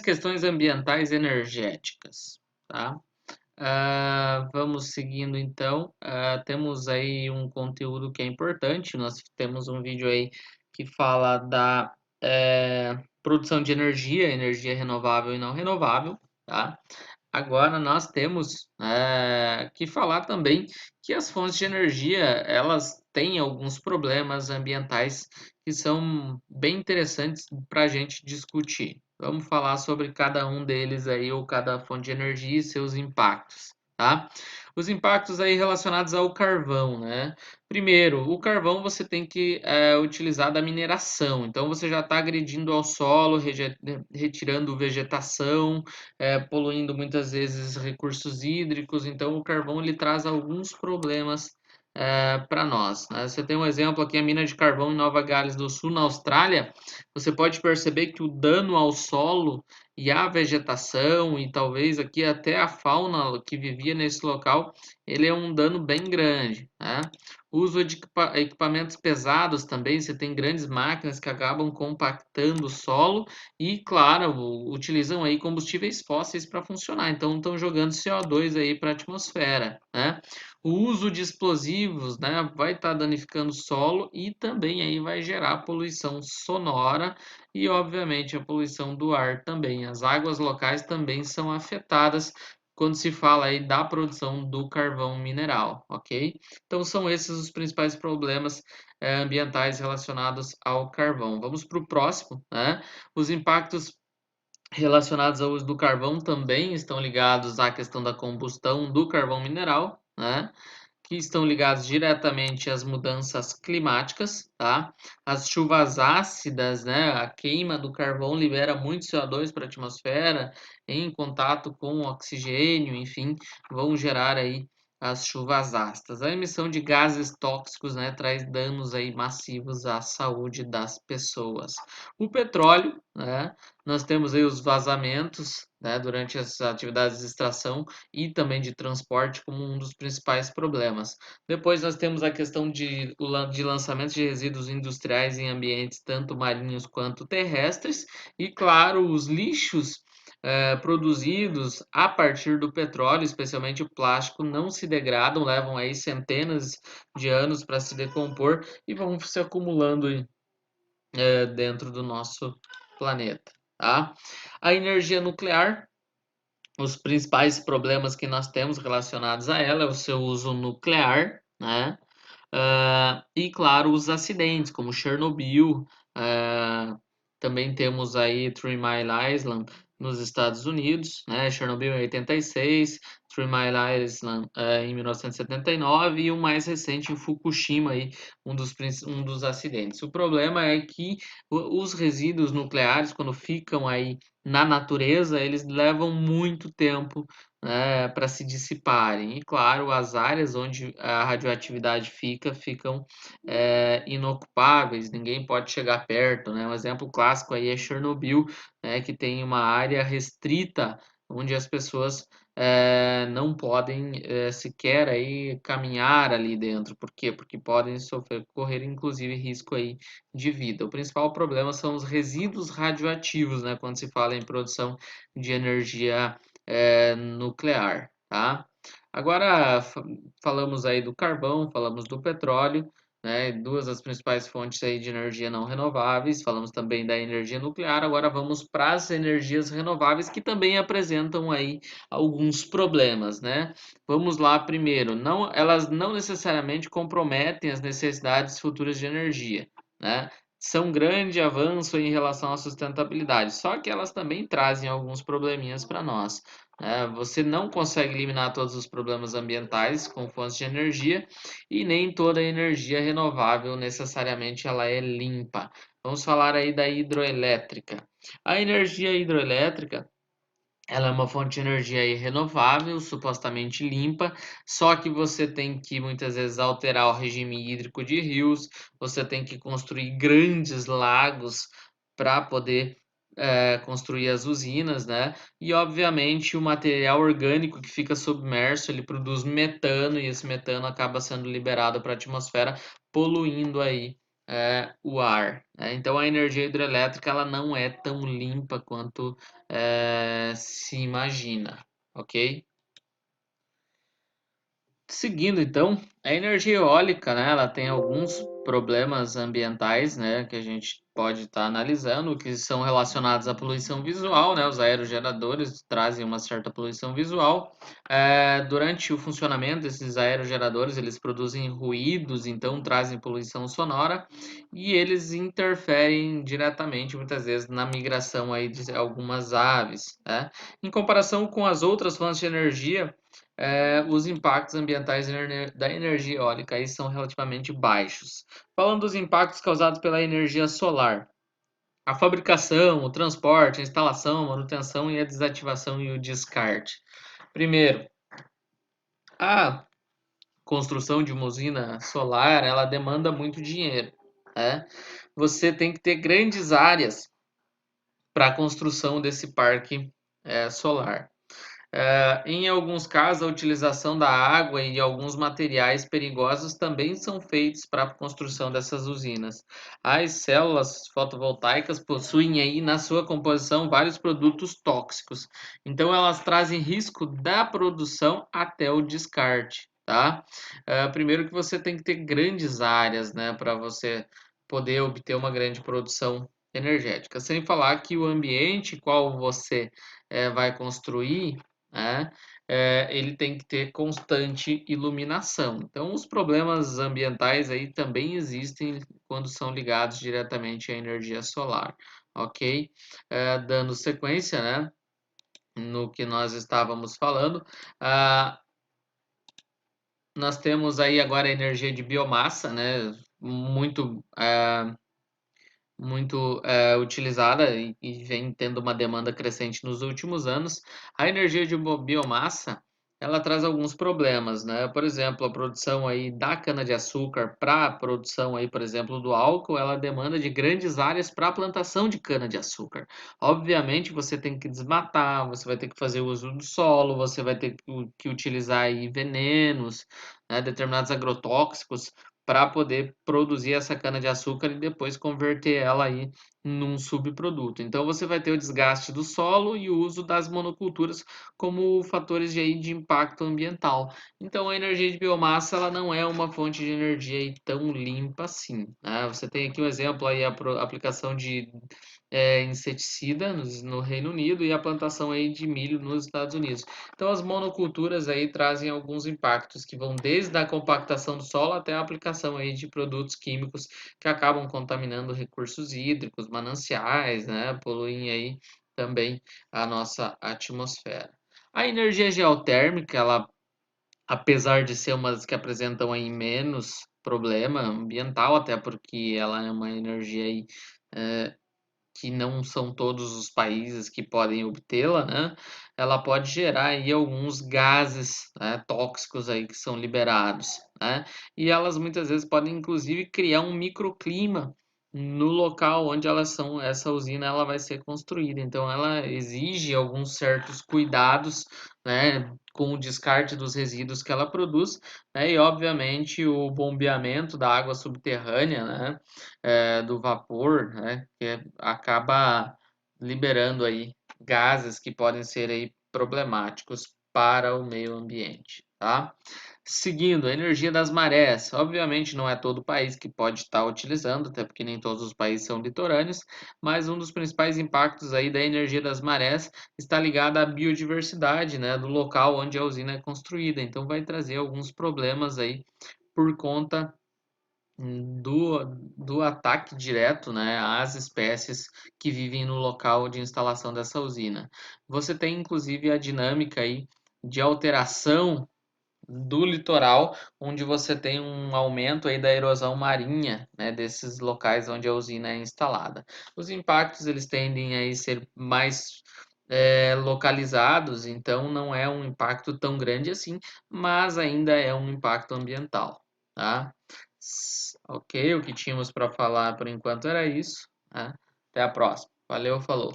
questões ambientais e energéticas, tá? Vamos seguindo então. Temos aí um conteúdo que é importante. Nós temos um vídeo aí que fala da produção de energia, energia renovável e não renovável, tá? Agora nós temos que falar também que as fontes de energia elas têm alguns problemas ambientais que são bem interessantes para a gente discutir. Vamos falar sobre cada um deles aí, ou cada fonte de energia e seus impactos, tá? Os impactos aí relacionados ao carvão, né? Primeiro, o carvão você tem que utilizar da mineração, então você já está agredindo ao solo, retirando vegetação, poluindo muitas vezes recursos hídricos, então o carvão ele traz alguns problemas para nós, né? Você tem um exemplo aqui, a mina de carvão em Nova Gales do Sul, na Austrália. Você pode perceber que o dano ao solo e à vegetação e talvez aqui até a fauna que vivia nesse local, ele é um dano bem grande, né? O uso de equipamentos pesados também, você tem grandes máquinas que acabam compactando o solo e, claro, utilizam aí combustíveis fósseis para funcionar, então estão jogando CO2 aí para a atmosfera, né? O uso de explosivos, né, vai estar danificando o solo e também aí vai gerar poluição sonora e, obviamente, a poluição do ar também. As águas locais também são afetadas quando se fala aí da produção do carvão mineral, ok? Então são esses os principais problemas ambientais relacionados ao carvão. Vamos para o próximo, né? Os impactos relacionados ao uso do carvão também estão ligados à questão da combustão do carvão mineral, né? Que estão ligados diretamente às mudanças climáticas, tá? As chuvas ácidas, né? A queima do carvão libera muito CO2 para a atmosfera, em contato com o oxigênio, enfim, vão gerar aí as chuvas ácidas. A emissão de gases tóxicos, né, traz danos aí massivos à saúde das pessoas. O petróleo, né? Nós temos aí os vazamentos, né, durante as atividades de extração e também de transporte como um dos principais problemas. Depois nós temos a questão de lançamento de resíduos industriais em ambientes tanto marinhos quanto terrestres e, claro, os lixos produzidos a partir do petróleo, especialmente o plástico, não se degradam, levam aí centenas de anos para se decompor e vão se acumulando dentro do nosso planeta, tá? A energia nuclear, os principais problemas que nós temos relacionados a ela é o seu uso nuclear, né? E claro, os acidentes, como Chernobyl, também temos aí Three Mile Island nos Estados Unidos, né? Chernobyl em 86, Three Mile Island em 1979 e o mais recente em Fukushima, aí, um dos acidentes. O problema é que os resíduos nucleares, quando ficam aí na natureza, eles levam muito tempo para se dissiparem. E claro, as áreas onde a radioatividade ficam inocupáveis, ninguém pode chegar perto, né? Um exemplo clássico aí é Chernobyl, né, que tem uma área restrita onde as pessoas não podem sequer aí caminhar ali dentro. Por quê? Porque podem correr inclusive risco aí de vida. O principal problema são os resíduos radioativos, né, quando se fala em produção de energia nuclear, tá? Agora falamos aí do carvão, falamos do petróleo, né? Duas das principais fontes aí de energia não renováveis. Falamos também da energia nuclear. Agora vamos para as energias renováveis que também apresentam aí alguns problemas, né? Vamos lá primeiro. Não, elas não necessariamente comprometem as necessidades futuras de energia, né? São grande avanço em relação à sustentabilidade, só que elas também trazem alguns probleminhas para nós. Você não consegue eliminar todos os problemas ambientais com fontes de energia e nem toda energia renovável necessariamente ela é limpa. Vamos falar aí da hidroelétrica. A energia hidroelétrica ela é uma fonte de energia aí renovável, supostamente limpa, só que você tem que muitas vezes alterar o regime hídrico de rios, você tem que construir grandes lagos para poder construir as usinas, né? E obviamente o material orgânico que fica submerso, ele produz metano e esse metano acaba sendo liberado para a atmosfera, poluindo aí o ar, né? Então a energia hidrelétrica ela não é tão limpa quanto se imagina, ok? Seguindo então, a energia eólica, né, ela tem alguns problemas ambientais, né, que a gente pode estar analisando, que são relacionados à poluição visual, né, os aerogeradores trazem uma certa poluição visual. Durante o funcionamento desses aerogeradores, eles produzem ruídos, então trazem poluição sonora, e eles interferem diretamente, muitas vezes, na migração aí de algumas aves, né? Em comparação com as outras fontes de energia, os impactos ambientais da energia eólica aí são relativamente baixos. Falando dos impactos causados pela energia solar, a fabricação, o transporte, a instalação, a manutenção e a desativação e o descarte. Primeiro, a construção de uma usina solar, ela demanda muito dinheiro, né? Você tem que ter grandes áreas para a construção desse parque solar. Em alguns casos, a utilização da água e de alguns materiais perigosos também são feitos para a construção dessas usinas. As células fotovoltaicas possuem aí na sua composição vários produtos tóxicos, então elas trazem risco da produção até o descarte, tá? Primeiro que você tem que ter grandes áreas, né, para você poder obter uma grande produção energética, sem falar que o ambiente qual você vai construir, né? Ele tem que ter constante iluminação. Então, os problemas ambientais aí também existem quando são ligados diretamente à energia solar, ok? Dando sequência, né, no que nós estávamos falando, ah, nós temos aí agora a energia de biomassa, né, muito utilizada e vem tendo uma demanda crescente nos últimos anos. A energia de biomassa, ela traz alguns problemas, né? Por exemplo, a produção aí da cana-de-açúcar para a produção aí, por exemplo, do álcool, ela demanda de grandes áreas para a plantação de cana-de-açúcar. Obviamente, você tem que desmatar, você vai ter que fazer uso do solo, você vai ter que utilizar aí venenos, né, determinados agrotóxicos para poder produzir essa cana-de-açúcar e depois converter ela aí num subproduto. Então você vai ter o desgaste do solo e o uso das monoculturas como fatores de impacto ambiental. Então a energia de biomassa ela não é uma fonte de energia aí tão limpa assim, né? Você tem aqui um exemplo aí a aplicação de inseticida no Reino Unido e a plantação aí de milho nos Estados Unidos. Então, as monoculturas aí trazem alguns impactos que vão desde a compactação do solo até a aplicação aí de produtos químicos que acabam contaminando recursos hídricos, mananciais, né? Poluem aí também a nossa atmosfera. A energia geotérmica, ela, apesar de ser uma das que apresentam aí menos problema ambiental, até porque ela é uma energia aí, que não são todos os países que podem obtê-la, né? Ela pode gerar aí alguns gases, né, tóxicos aí que são liberados, né? E elas muitas vezes podem inclusive criar um microclima no local onde essa usina ela vai ser construída. Então ela exige alguns certos cuidados, né, com o descarte dos resíduos que ela produz, né? E obviamente o bombeamento da água subterrânea, né? Do vapor, né, acaba liberando aí gases que podem ser aí problemáticos para o meio ambiente, tá? Seguindo, a energia das marés. Obviamente não é todo país que pode estar utilizando, até porque nem todos os países são litorâneos, mas um dos principais impactos aí da energia das marés está ligado à biodiversidade, né, do local onde a usina é construída. Então vai trazer alguns problemas aí por conta do ataque direto, né, às espécies que vivem no local de instalação dessa usina. Você tem inclusive a dinâmica aí de alteração do litoral, onde você tem um aumento aí da erosão marinha, né, desses locais onde a usina é instalada. Os impactos eles tendem a ser mais localizados, então não é um impacto tão grande assim, mas ainda é um impacto ambiental, tá? Ok, o que tínhamos para falar por enquanto era isso, né? Até a próxima. Valeu, falou.